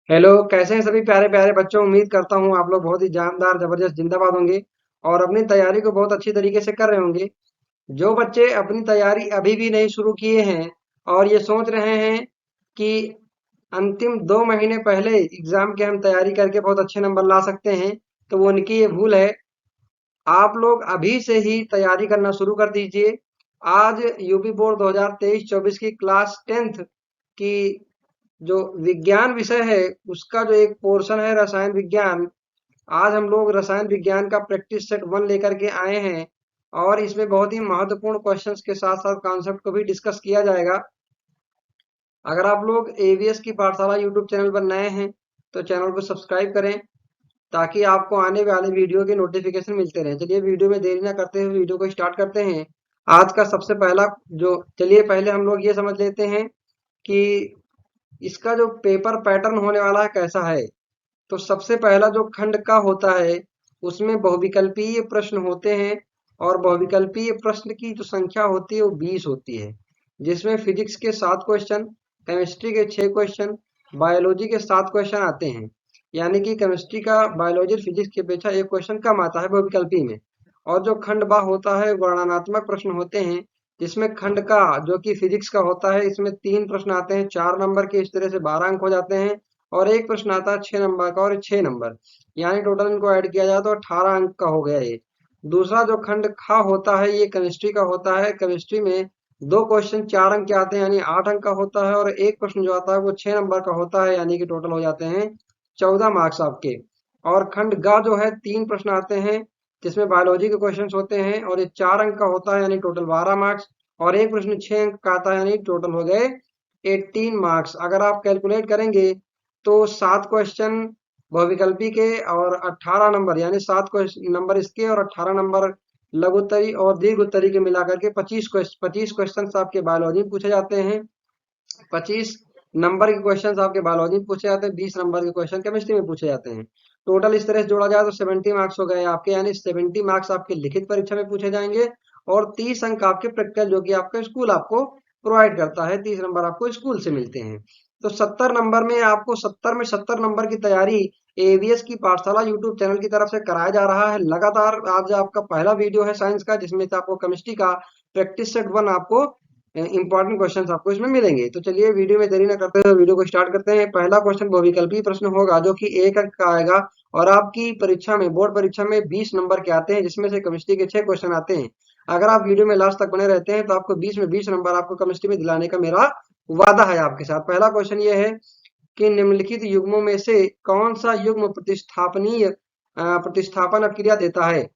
Hello, कैसे हैं सभी प्यारे प्यारे बच्चों। उम्मीद करता हूँ आप लोग बहुत ही जानदार जबरदस्त जिंदाबाद होंगे और अपनी तैयारी को बहुत अच्छी तरीके से कर रहे होंगे। जो बच्चे अपनी तैयारी अभी भी नहीं शुरू किए हैं और ये सोच रहे हैं कि अंतिम 2 महीने पहले एग्जाम के हम तैयारी करके बहुत अच्छे नंबर ला सकते हैं, तो वो उनकी ये भूल है। आप लोग अभी से ही तैयारी करना शुरू कर दीजिए। आज यूपी बोर्ड 2023-24 की क्लास 10th की जो विज्ञान विषय है, उसका जो एक पोर्शन है रसायन विज्ञान। आज हम लोग रसायन विज्ञान का प्रैक्टिस सेट 1 लेकर के आए हैं और इसमें बहुत ही महत्वपूर्ण क्वेश्चंस के साथ साथ कॉन्सेप्ट को भी डिस्कस किया जाएगा। अगर आप लोग एवीएस की पाठशाला यूट्यूब चैनल पर नए हैं तो चैनल को सब्सक्राइब करें ताकि आपको आने वाले वीडियो के नोटिफिकेशन मिलते रहें। चलिए वीडियो में देरी ना करते हुए वीडियो को स्टार्ट करते हैं। आज का सबसे पहला जो चलिए पहले हम लोग ये समझ लेते हैं कि इसका जो पेपर पैटर्न होने वाला है कैसा है। तो सबसे पहला जो खंड का होता है उसमें बहुविकल्पीय प्रश्न होते हैं और बहुविकल्पीय प्रश्न की जो संख्या होती है वो 20 होती है, जिसमें फिजिक्स के 7 क्वेश्चन, केमिस्ट्री के 6 क्वेश्चन, बायोलॉजी के 7 क्वेश्चन आते हैं। यानी कि केमिस्ट्री का बायोलॉजी और फिजिक्स की अपेक्षा एक क्वेश्चन कम आता है बहुविकल्पी में। और जो खंड बा होता है वर्णनात्मक प्रश्न होते हैं, जिसमें खंड का जो कि फिजिक्स का होता है इसमें 3 प्रश्न आते हैं 4 नंबर के, इस तरह से 12 अंक हो जाते हैं। और एक प्रश्न आता है 6 नंबर का और 6 नंबर, यानी टोटल इनको ऐड किया जाए तो 18 अंक का हो गया ये। दूसरा जो खंड खा होता है ये केमिस्ट्री का होता है। केमिस्ट्री में 2 क्वेश्चन 4 अंक के आते हैं यानी 8 अंक का होता है और एक प्रश्न जो आता है वो 6 नंबर का होता है, यानी कि टोटल हो जाते हैं 14 मार्क्स आपके। और खंड ग जो है 3 प्रश्न आते हैं जिसमें बायोलॉजी के क्वेश्चन होते हैं और ये 4 अंक का होता है यानी टोटल 12 मार्क्स। और एक प्रश्न 6 अंक का आता है यानी टोटल हो गए 18 मार्क्स। अगर आप कैलकुलेट करेंगे तो 7 क्वेश्चन बहुविकल्पी के और 18 नंबर, यानी 7 नंबर इसके और 18 नंबर लघु उत्तरी और दीर्घ उत्तरी के मिलाकर के 25 क्वेश्चन आपके बायोलॉजी में पूछे जाते हैं। 25 नंबर के क्वेश्चन आपके बायोलॉजी में पूछे जाते हैं, 20 नंबर के क्वेश्चन केमिस्ट्री में पूछे जाते हैं। टोटल इस तरह से जोड़ा जाए तो 70 मार्क्स हो गए आपके, यानी 70 मार्क्स आपके लिखित परीक्षा में पूछे जाएंगे और 30 अंक आपके प्रैक्टिकल जो कि आपका स्कूल आपको प्रोवाइड करता है, 30 नंबर आपको स्कूल से मिलते हैं। तो 70 नंबर में आपको 70 में 70 नंबर की तैयारी एवीएस की पाठशाला यूट्यूब चैनल की तरफ से कराया जा रहा है लगातार। आज आपका पहला वीडियो है साइंस का, जिसमें से आपको केमिस्ट्री का प्रैक्टिस सेट 1 आपको इंपॉर्टेंट क्वेश्चंस आपको इसमें मिलेंगे। तो चलिए वीडियो में देरी न करते हुए वीडियो को स्टार्ट करते हैं। पहला क्वेश्चन बहुविकल्पी प्रश्न होगा जो कि 1 अंक का आएगा और आपकी परीक्षा में बोर्ड परीक्षा में 20 नंबर के आते हैं, जिसमें से केमिस्ट्री के 6 क्वेश्चन आते हैं। अगर आप वीडियो में लास्ट तक बने रहते हैं तो आपको 20 में 20 नंबर आपको केमिस्ट्री में दिलाने का मेरा वादा है आपके साथ। पहला क्वेश्चन ये है कि निम्नलिखित युग्मों में से कौन सा युग्म प्रतिस्थापन अभिक्रिया देता है।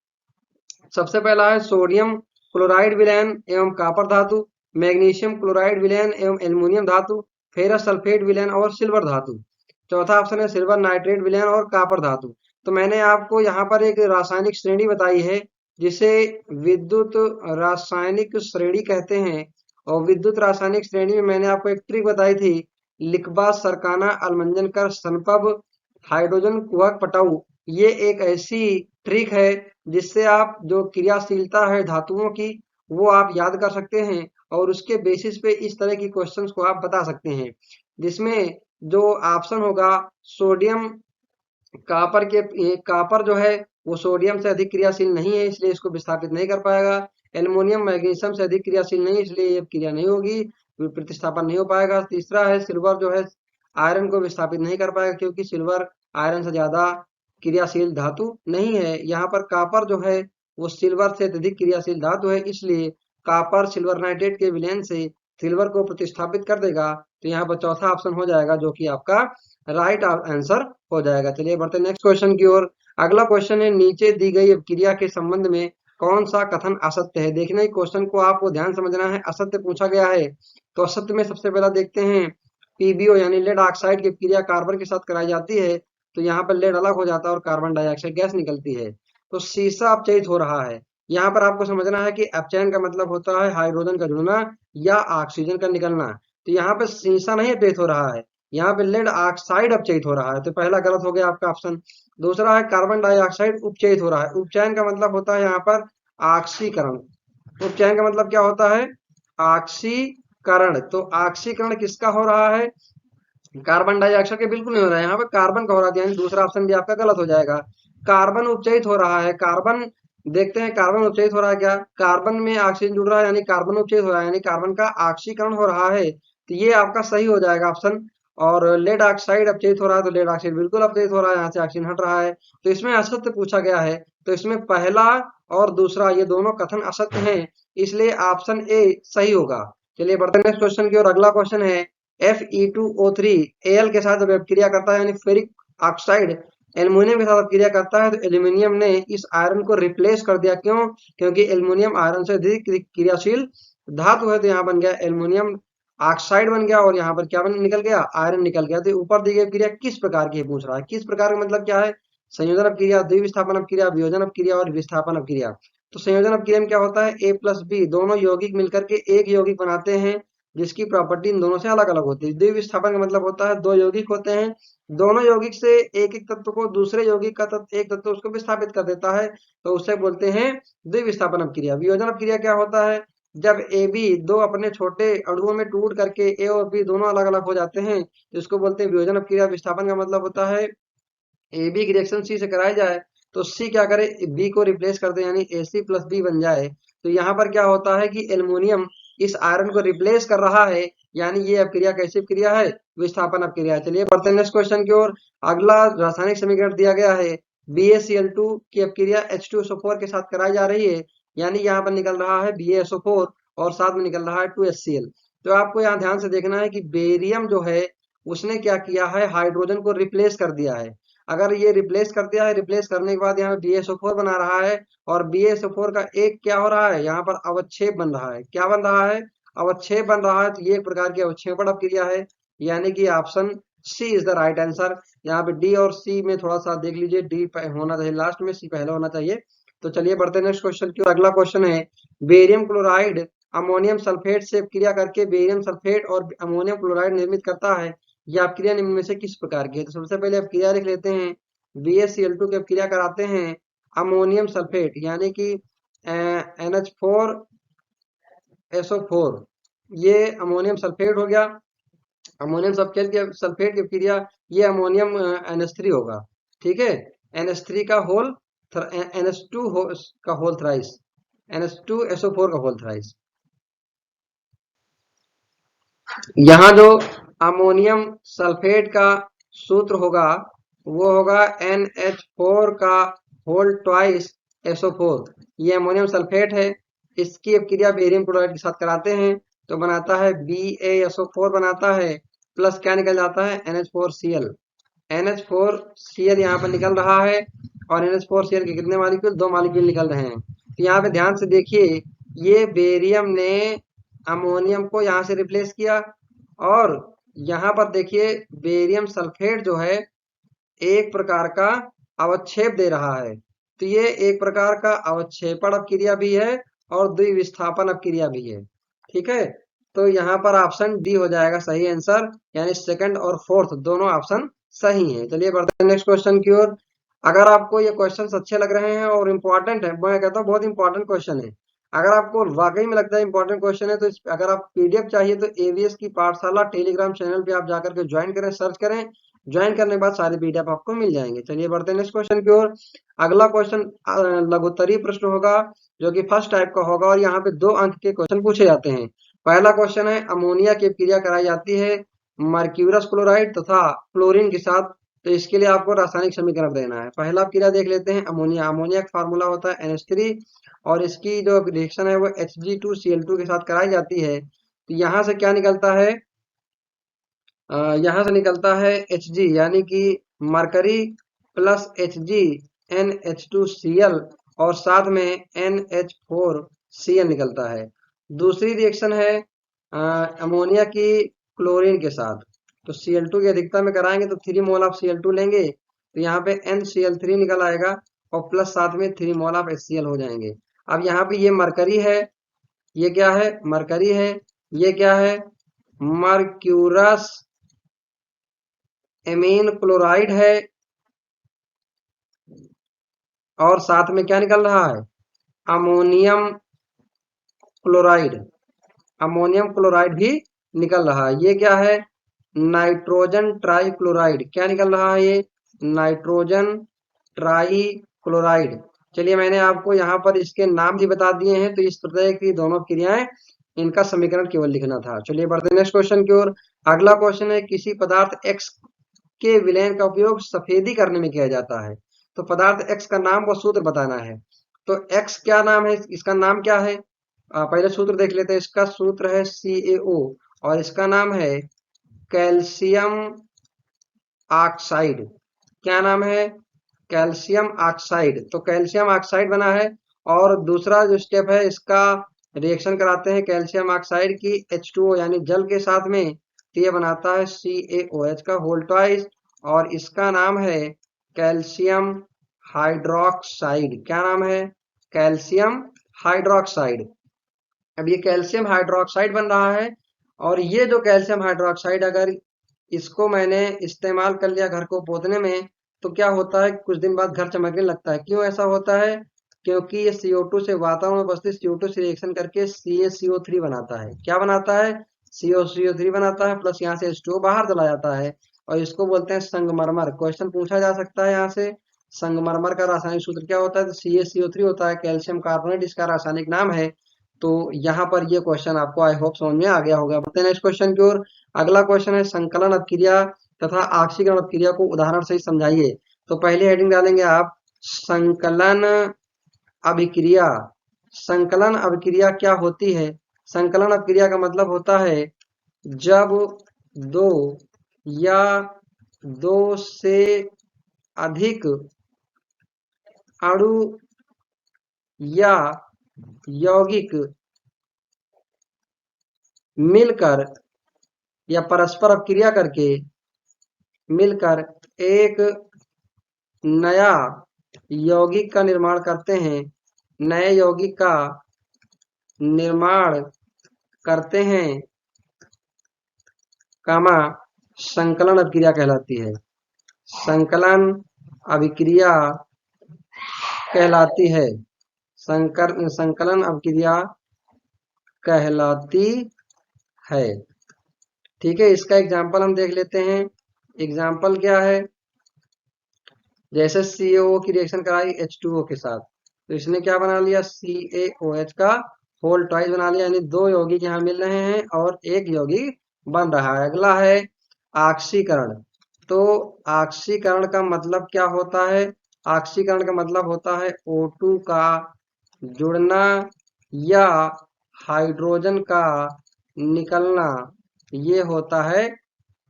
सबसे पहला है सोडियम क्लोराइड विलयन एवं कॉपर धातु, मैग्नीशियम क्लोराइड विलयन एवं एल्युमिनियम धातु, फेरस सल्फेट विलयन और सिल्वर धातु। चौथा ऑप्शन है सिल्वर नाइट्रेट विलयन और कॉपर धातु। तो मैंने आपको यहाँ पर एक रासायनिक श्रेणी बताई है जिसे विद्युत रासायनिक श्रेणी कहते हैं। और विद्युत रासायनिक श्रेणी में मैंने आपको एक ट्रिक बताई थी, लिखबा सरकाना अलमंजन कर सनपब हाइड्रोजन कुहक पटाऊ। ये एक ऐसी ट्रिक है जिससे आप जो क्रियाशीलता है धातुओं की वो आप याद कर सकते हैं और उसके बेसिस पे इस तरह की क्वेश्चंस को आप बता सकते हैं। जिसमें जो ऑप्शन होगा सोडियम कॉपर के कॉपर जो है वो सोडियम से अधिक क्रियाशील नहीं है, इसलिए इसको विस्थापित नहीं कर पाएगा। एल्युमिनियम मैग्नीशियम से अधिक क्रियाशील नहीं, इसलिए ये क्रिया नहीं होगी, प्रतिस्थापन नहीं हो पाएगा। तीसरा है सिल्वर जो है आयरन को विस्थापित नहीं कर पाएगा क्योंकि सिल्वर आयरन से ज्यादा क्रियाशील धातु नहीं है। यहाँ पर कॉपर जो है वो सिल्वर से अत्यधिक क्रियाशील धातु है, इसलिए कॉपर सिल्वर नाइट्रेट के विलयन से सिल्वर को प्रतिस्थापित कर देगा। तो यहाँ पर चौथा ऑप्शन हो जाएगा जो कि आपका राइट आंसर हो जाएगा। चलिए बढ़ते नेक्स्ट क्वेश्चन की ओर। अगला क्वेश्चन है नीचे दी गई अभिक्रिया के संबंध में कौन सा कथन असत्य है। देखना ही क्वेश्चन को आपको ध्यान समझना है, असत्य पूछा गया है। तो असत्य में सबसे पहला देखते हैं पीबीओ यानी लेड ऑक्साइड की क्रिया कार्बन के साथ कराई जाती है तो यहाँ पर लेड अलग हो जाता है और कार्बन डाइऑक्साइड गैस निकलती है। तो शीशा अपचयित हो रहा है। यहाँ पर आपको समझना है कि अपचयन का मतलब होता है हाइड्रोजन का जुड़ना या ऑक्सीजन का निकलना। तो यहाँ पे शीशा नहीं अपचयित हो रहा है, यहाँ पे लेड ऑक्साइड अपचयित हो रहा है। तो पहला गलत हो गया आपका ऑप्शन। दूसरा है कार्बन डाइऑक्साइड उपचयित हो रहा है। उपचयन का मतलब होता है यहाँ पर ऑक्सीकरण। उपचयन का मतलब क्या होता है, ऑक्सीकरण। तो ऑक्सीकरण किसका हो रहा है, कार्बन डाइऑक्साइड के बिल्कुल नहीं हो रहा है, यहाँ पे कार्बन का हो रहा है, यानी दूसरा ऑप्शन भी आपका गलत हो जाएगा। कार्बन उपचयित हो रहा है, कार्बन देखते हैं कार्बन उपचयित हो रहा है क्या, कार्बन में ऑक्सीजन जुड़ रहा है यानी कार्बन उपचयित हो रहा है, यानी कार्बन का ऑक्सीकरण हो रहा है, तो ये आपका सही हो जाएगा ऑप्शन। और लेड ऑक्साइड अपचयित हो रहा है, तो लेड ऑक्साइड बिल्कुल अपचयित हो रहा है, यहाँ से ऑक्सीजन हट रहा है, तो इसमें असत्य पूछा गया है, तो इसमें पहला और दूसरा ये दोनों कथन असत्य हैं, इसलिए ऑप्शन ए सही होगा। चलिए बढ़ते हैं नेक्स्ट क्वेश्चन की ओर। अगला क्वेश्चन है Fe2O3 Al के साथ जब अपक्रिया करता है यानी फेरिक ऑक्साइड एल्युमिनियम के साथ अपक्रिया करता है, तो एल्युमिनियम ने इस आयरन को रिप्लेस कर दिया, क्यों? क्योंकि एल्युमिनियम आयरन से अधिक क्रियाशील धातु है, तो यहाँ बन गया एल्युमिनियम ऑक्साइड बन गया, और यहाँ पर क्या बन निकल गया, आयरन निकल गया। तो ऊपर दी गई क्रिया किस प्रकार की है पूछ रहा है, किस प्रकार का मतलब क्या है, संयोजन अपक्रिया, द्विविस्थापन अपक्रिया, वियोजन अपक्रिया और विस्थापन अपक्रिया। तो संयोजन अपक्रिया में क्या होता है, ए प्लस बी दोनों यौगिक मिलकर के एक यौगिक बनाते हैं, जिसकी प्रॉपर्टी इन दोनों से अलग अलग होती है। द्विविस्थापन का मतलब होता है दो यौगिक होते हैं, दोनों यौगिक से एक एक तत्व को दूसरे यौगिक का तत्व एक तत्व उसको विस्थापित कर देता है, तो उसे बोलते हैं द्विविस्थापन अपक्रिया। वियोजन अपक्रिया क्या होता है, जब ए बी दो अपने छोटे अणुओं में टूट करके ए और बी दोनों अलग अलग हो जाते हैं, तो इसको बोलते हैं वियोजन अपक्रिया। विस्थापन का मतलब होता है ए बी की रिएक्शन सी से कराई जाए, तो सी क्या करे, बी को रिप्लेस कर दे, यानी ए सी प्लस बी बन जाए। तो यहाँ पर क्या होता है कि एल्युमिनियम इस आयरन को रिप्लेस कर रहा है, यानी ये अपक्रिया कैसी अपक्रिया है, विस्थापन अपक्रिया है। चलिए बढ़ते हैं नेक्स्ट क्वेश्चन की ओर। अगला रासायनिक समीकरण दिया गया है, BaCl2 की अपक्रिया H2SO4 के साथ कराई जा रही है, यानी यहाँ पर निकल रहा है BaSO4 और साथ में निकल रहा है 2HCl। तो आपको यहाँ ध्यान से देखना है कि बेरियम जो है उसने क्या किया है, हाइड्रोजन को रिप्लेस कर दिया है। अगर ये रिप्लेस कर दिया है, रिप्लेस करने के बाद यहाँ पे BaSO4 बना रहा है, और BaSO4 का एक क्या हो रहा है, यहाँ पर अवच्छेद बन रहा है। क्या बन रहा है, अवच्छेद बन रहा है, तो ये एक प्रकार की अवक्षेपण अपक्रिया है, यानी कि option C is the right answer. यहाँ पे डी और सी में थोड़ा सा देख लीजिए, डी होना चाहिए लास्ट में, सी पहले होना चाहिए। तो चलिए बढ़ते हैं नेक्स्ट क्वेश्चन की। अगला क्वेश्चन है, बेरियम क्लोराइड अमोनियम सल्फेट से क्रिया करके बेरियम सल्फेट और अमोनियम क्लोराइड निर्मित करता है, यह अपक्रिया निम्न में से किस प्रकार की है। तो सबसे पहले अपक्रिया लिख लेते हैं, BaCl2 की अपक्रिया कराते हैं अमोनियम सल्फेट यानी कि NH4SO4, ये अमोनियम सल्फेट हो गया। अमोनियम सल्फेट की अपक्रिया, ये अमोनियम NH3 होगा, ठीक है, NH3 का होल NH2 का होल थ्राइस, NH2SO4 का होल थ्राइस। यहाँ जो अमोनियम सल्फेट का सूत्र होगा वो होगा NH4 का होल ट्वाइस SO4। ये अमोनियम सल्फेट है, इसकी अपक्रिया बेरियम क्लोराइड के साथ कराते हैं, तो बनाता है BaSO4 बनाता है, प्लस क्या निकल जाता है NH4Cl। NH4Cl यहाँ पर निकल रहा है, और NH4Cl के कितने मॉलिक्यूल, दो मॉलिक्यूल निकल रहे हैं। तो यहाँ पे ध्यान से देखिए, ये बेरियम ने अमोनियम को यहाँ से रिप्लेस किया, और यहाँ पर देखिए बेरियम सल्फेट जो है एक प्रकार का अवक्षेप दे रहा है, तो ये एक प्रकार का अवक्षेपण अपक्रिया भी है और द्विविस्थापन अपक्रिया भी है, ठीक है। तो यहाँ पर ऑप्शन डी हो जाएगा सही आंसर, यानी सेकंड और फोर्थ दोनों ऑप्शन सही हैं। चलिए बढ़ते हैं नेक्स्ट क्वेश्चन की ओर। अगर आपको ये क्वेश्चंस अच्छे लग रहे हैं और इम्पोर्टेंट है, मैं कहता हूँ बहुत इंपॉर्टेंट क्वेश्चन है, अगर आपको वाकई में लगता है इंपॉर्टेंट क्वेश्चन है, तो अगर आप पीडीएफ चाहिए तो एवीएस की पाठशाला टेलीग्राम चैनल पे आप जाकर के ज्वाइन करें, सर्च करें, ज्वाइन करने के बाद सारे पीडीएफ आपको मिल जाएंगे। चलिए बढ़ते हैं नेक्स्ट क्वेश्चन की ओर। अगला क्वेश्चन लघुत्तरीय प्रश्न होगा, जो कि फर्स्ट टाइप का होगा, और यहाँ पे 2 अंक के क्वेश्चन पूछे जाते हैं। पहला क्वेश्चन है, अमोनिया की क्रिया कराई जाती है मर्क्यूरस क्लोराइड तथा क्लोरीन के साथ, तो इसके लिए आपको रासायनिक समीकरण देना है। पहला क्रिया देख लेते हैं, अमोनिया। अमोनिया का फार्मूला होता है NH3, और इसकी जो रिएक्शन है वो Hg2Cl2 के साथ कराई जाती है, तो यहाँ से क्या निकलता है, यहाँ से निकलता है Hg, यानी कि मरकरी प्लस Hg NH2Cl, और साथ में NH4Cl निकलता है। दूसरी रिएक्शन है अमोनिया की क्लोरीन के साथ, तो Cl2 की अधिकता में कराएंगे तो 3 मोल ऑफ Cl2 लेंगे, तो यहाँ पे NCl3 निकल आएगा, और प्लस साथ में 3 मोल ऑफ HCl हो जाएंगे। अब यहाँ पे ये मरकरी है, ये क्या है, मरकरी है, ये क्या है, मर्क्यूरस एमीन क्लोराइड है, और साथ में क्या निकल रहा है, अमोनियम क्लोराइड, अमोनियम क्लोराइड भी निकल रहा है। ये क्या है, नाइट्रोजन ट्राइक्लोराइड। क्या निकल रहा है ये? Nitrogen trichloride. चलिए मैंने आपको यहाँ पर इसके नाम भी बता दिए हैं, तो इस तरह की दोनों क्रियाएं, इनका समीकरण केवल लिखना था। चलिए बढ़ते हैं नेक्स्ट क्वेश्चन की ओर। अगला क्वेश्चन है, किसी पदार्थ एक्स के विलयन का उपयोग सफेदी करने में किया जाता है। तो पदार्थ एक्स का नाम व सूत्र बताना है। तो एक्स क्या नाम है, इसका नाम क्या है? पहले सूत्र देख लेते हैं। इसका सूत्र है CaO और इसका नाम है कैल्शियम ऑक्साइड। क्या नाम है? Calcium oxide. तो कैल्शियम ऑक्साइड बना है। और दूसरा जो स्टेप है, इसका रिएक्शन कराते हैं कैल्शियम ऑक्साइड की H2O यानी जल के साथ में, तो ये बनाता है CaOH का होल ट्वाइस और इसका नाम है कैल्शियम हाइड्रोक्साइड। क्या नाम है? Calcium hydroxide. अब ये कैल्शियम हाइड्रोक्साइड बन रहा है और ये जो कैल्शियम हाइड्रोक्साइड, अगर इसको मैंने इस्तेमाल कर लिया घर को पोतने में, तो क्या होता है, कुछ दिन बाद घर चमकने लगता है। क्यों ऐसा होता है? क्योंकि ये CO2 से, वातावरण में उपस्थित CO2 से रिएक्शन करके CaCO3 बनाता है। क्या बनाता है? CaCO3 बनाता है, प्लस यहाँ से H2O बाहर चला जाता है और इसको बोलते हैं संगमरमर। क्वेश्चन पूछा जा सकता है यहाँ से, संगमरमर का रासायनिक सूत्र क्या होता है? तो CaCO3 होता है, कैल्शियम कार्बोनेट इसका रासायनिक नाम है। तो यहाँ पर ये क्वेश्चन आपको आई होप समझ में आ गया होगा। बढ़ते हैं नेक्स्ट क्वेश्चन की ओर। अगला क्वेश्चन है, संकलन अपक्रिया तथा ऑक्सीकरण अपक्रिया को उदाहरण से ही समझाइए। तो पहले हेडिंग डालेंगे आप, संकलन अभिक्रिया। संकलन अभिक्रिया क्या होती है? संकलन अभिक्रिया का मतलब होता है जब दो या दो से अधिक अणु या यौगिक मिलकर या परस्पर अपक्रिया करके मिलकर एक नया यौगिक का निर्माण करते हैं, नए यौगिक का निर्माण करते हैं, कामा संकलन अभिक्रिया कहलाती है। संकलन अभिक्रिया कहलाती है। संकलन अभिक्रिया कहलाती है। ठीक है, इसका एग्जाम्पल हम देख लेते हैं। एग्जाम्पल क्या है? जैसे CaO की रिएक्शन कराई H2O के साथ, तो इसने क्या बना लिया? CaOH का होल ट्वाइस बना लिया, यानी दो यौगिक यहाँ मिल रहे हैं और एक यौगिक बन रहा है। अगला है ऑक्सीकरण। तो ऑक्सीकरण का मतलब क्या होता है? ऑक्सीकरण का मतलब होता है O2 का जुड़ना या हाइड्रोजन का निकलना, ये होता है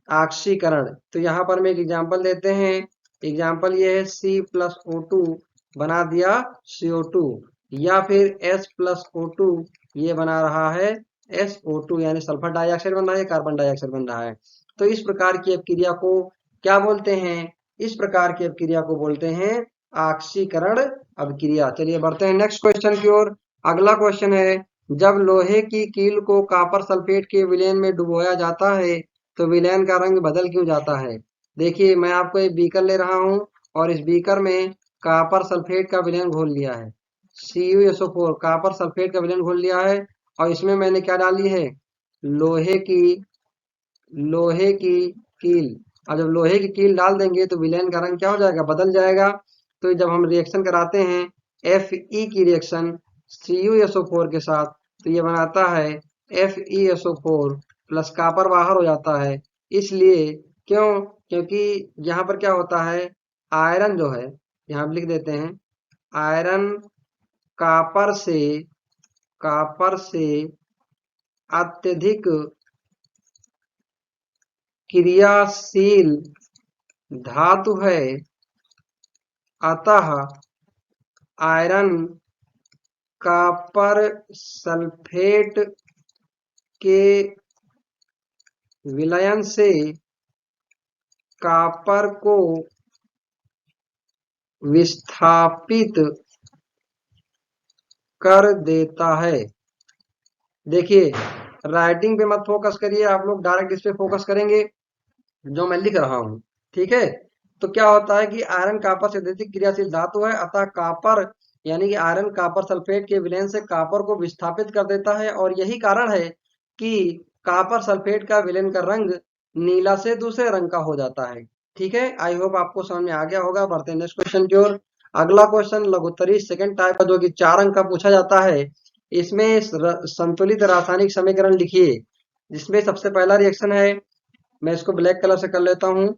ऑक्सीकरण। तो यहाँ पर मैं एक एग्जांपल देते हैं। एग्जांपल ये है, C+O2 बना दिया CO2, या फिर S+O2 ये बना रहा है SO2 यानी सल्फर डाइऑक्साइड बन रहा है, कार्बन डाइऑक्साइड बन रहा है। तो इस प्रकार की अपक्रिया को क्या बोलते हैं? इस प्रकार की अपक्रिया को बोलते हैं ऑक्सीकरण अपक्रिया। चलिए बढ़ते हैं नेक्स्ट क्वेश्चन की ओर। अगला क्वेश्चन है, जब लोहे की कील को कॉपर सल्फेट के विलयन में डुबोया जाता है तो विलयन का रंग बदल क्यों जाता है? देखिए मैं आपको एक बीकर ले रहा हूं और इस बीकर में कॉपर सल्फेट का विलयन घोल लिया है, CuSO4 कॉपर सल्फेट का विलयन घोल लिया है, और इसमें मैंने क्या डाली है? लोहे की लोहे की कील। और जब लोहे की कील डाल देंगे तो विलयन का रंग क्या हो जाएगा? बदल जाएगा। तो जब हम रिएक्शन कराते हैं Fe की रिएक्शन CuSO4 के साथ, तो ये बनाता है FeSO4 प्लस कॉपर बाहर हो जाता है। इसलिए क्यों? क्योंकि यहाँ पर क्या होता है, आयरन जो है, यहाँ लिख देते हैं, आयरन कॉपर से अत्यधिक क्रियाशील धातु है, अतः आयरन कॉपर सल्फेट के विलयन से कॉपर को विस्थापित कर देता है। देखिए राइटिंग पे मत फोकस करिए, आप लोग डायरेक्ट इस पे फोकस करेंगे जो मैं लिख रहा हूं। ठीक है, तो क्या होता है कि आयरन कॉपर से अत्यधिक क्रियाशील धातु है, अतः कॉपर यानी कि आयरन कॉपर सल्फेट के विलयन से कॉपर को विस्थापित कर देता है, और यही कारण है कि कॉपर सल्फेट का विलयन का रंग नीला से दूसरे रंग का हो जाता है। ठीक है, आई होप आपको समझ में आ गया होगा। बढ़ते हैं नेक्स्ट क्वेश्चन की ओर। अगला क्वेश्चन लघुत्तरी सेकंड टाइप का, जो कि 4 अंक का पूछा जाता है। इसमें संतुलित रासायनिक समीकरण लिखिए, जिसमें सबसे पहला रिएक्शन है, मैं इसको ब्लैक कलर से कर लेता हूं।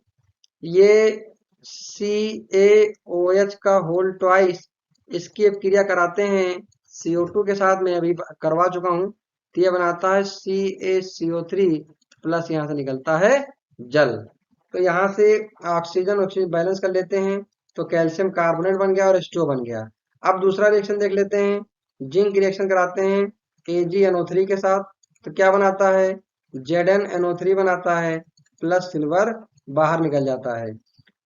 ये CaOH का होल ट्वाइस, इसकी अपक्रिया कराते हैं CO2 के साथ, मैं अभी करवा चुका हूं। तो ये बनाता है CaCO3 प्लस यहाँ से निकलता है जल। तो यहाँ से ऑक्सीजन ऑक्सीजन बैलेंस कर लेते हैं, तो कैल्शियम कार्बोनेट बन गया और H2O बन गया। अब दूसरा रिएक्शन देख लेते हैं। जिंक रिएक्शन कराते हैं AgNO3 के साथ, तो क्या बनाता है, ZnNO3 बनाता है प्लस सिल्वर बाहर निकल जाता है।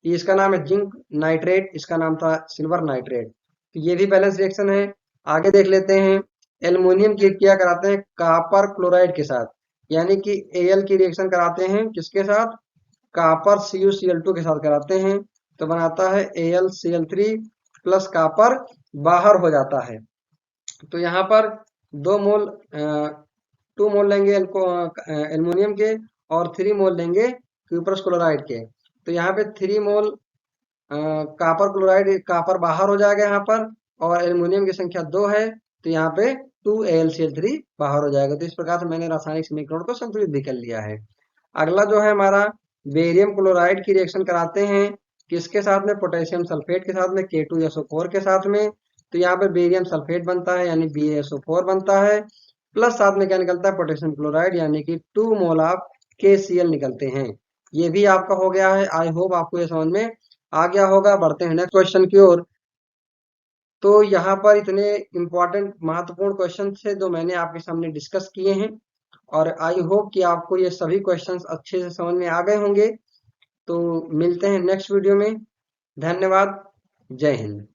इसका नाम है जिंक नाइट्रेट, इसका नाम था सिल्वर नाइट्रेट। तो ये भी बैलेंस रिएक्शन है। आगे देख लेते हैं। एल्युमिनियम की क्या कराते हैं कॉपर क्लोराइड के साथ, यानी कि Al की रिएक्शन कराते हैं किसके साथ, कॉपर CuCl2 के साथ कराते हैं, तो बनाता है AlCl3 प्लस कॉपर बाहर हो जाता है। तो यहाँ पर 2 मोल 2 मोल लेंगे एल्युमिनियम के, और 3 मोल लेंगे क्यूप्रस क्लोराइड के। तो यहाँ पे 3 मोल कॉपर क्लोराइड, कॉपर बाहर हो जाएगा यहाँ पर, और एल्युमिनियम की संख्या 2 है, तो यहाँ पे 2AlCl3 बाहर हो जाएगा। तो इस प्रकार से मैंने रासायनिक समीकरण को संतुलित भी कर लिया है। अगला जो है हमारा, बेरियम क्लोराइड की रिएक्शन कराते हैं किसके साथ में, पोटेशियम सल्फेट के साथ में, K2SO4 के साथ में। तो यहाँ पे बेरियम सल्फेट बनता है, यानी BaSO4 बनता है, प्लस साथ में क्या निकलता है, पोटेशियम क्लोराइड, यानी कि 2 मोल ऑफ KCl निकलते हैं। ये भी आपका हो गया है। आई होप आपको ये समझ में आ गया होगा। बढ़ते हैं नेक्स्ट क्वेश्चन की ओर। तो यहाँ पर इतने इंपॉर्टेंट महत्वपूर्ण क्वेश्चन थे जो मैंने आपके सामने डिस्कस किए हैं, और आई होप कि आपको ये सभी क्वेश्चंस अच्छे से समझ में आ गए होंगे। तो मिलते हैं नेक्स्ट वीडियो में। धन्यवाद। जय हिंद।